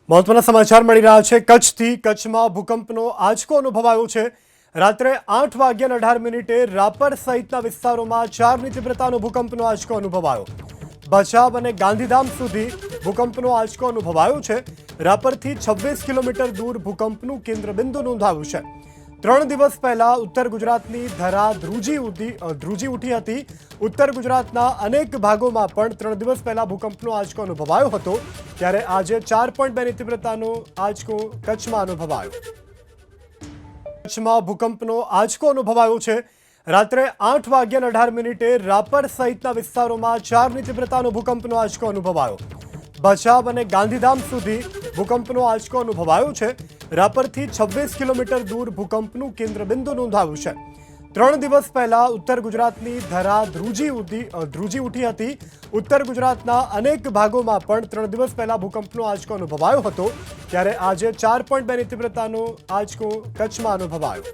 મહત્વના સમાચાર મળી રહ્યા છે કચ્છથી। કચ્છમાં ભૂકંપનો આંચકો અનુભવાયો છે। રાત્રે 8:18 રાપર સહિતના વિસ્તારોમાં 4ની તીવ્રતાનો ભૂકંપનો આંચકો અનુભવાયો। ભચાઉ અને ગાંધીધામ સુધી ભૂકંપનો આંચકો અનુભવાયો છે। રાપરથી 26 કિલોમીટર દૂર ભૂકંપનું કેન્દ્રબિંદુ નોંધાયું છે। 3 દિવસ પહેલા ઉત્તર ગુજરાતની ધરા ધ્રુજી ઉઠી હતી। ઉત્તર ગુજરાતના અનેક ભાગોમાં પણ 3 દિવસ પહેલા ભૂકંપનો આંચકો અનુભવાયો હતો, ત્યારે આજે 4.2ની તીવ્રતાનો આંચકો કચ્છમાં અનુભવાયો। કચ્છમાં ભૂકંપનો આંચકો અનુભવાયો છે। રાત્રે 8:18 રાપર સહિતના વિસ્તારોમાં 4ની તીવ્રતાનો ભૂકંપનો આંચકો અનુભવાયો। ભચાઉ અને ગાંધીધામ સુધી ભૂકંપનો આંચકો અનુભવાયો છે। રાપરથી 26 કિલોમીટર દૂર ભૂકંપનું કેન્દ્રબિંદુ નોંધાયું છે। 3 દિવસ પહેલા ઉત્તર ગુજરાતની ધરા ધ્રુજી ઉઠી હતી। ઉત્તર ગુજરાતના અનેક ભાગોમાં પણ 3 દિવસ પહેલા ભૂકંપનો આંચકો અનુભવાયો હતો, ત્યારે આજે 4.2ની તીવ્રતાનો આંચકો કચ્છમાં અનુભવાયો।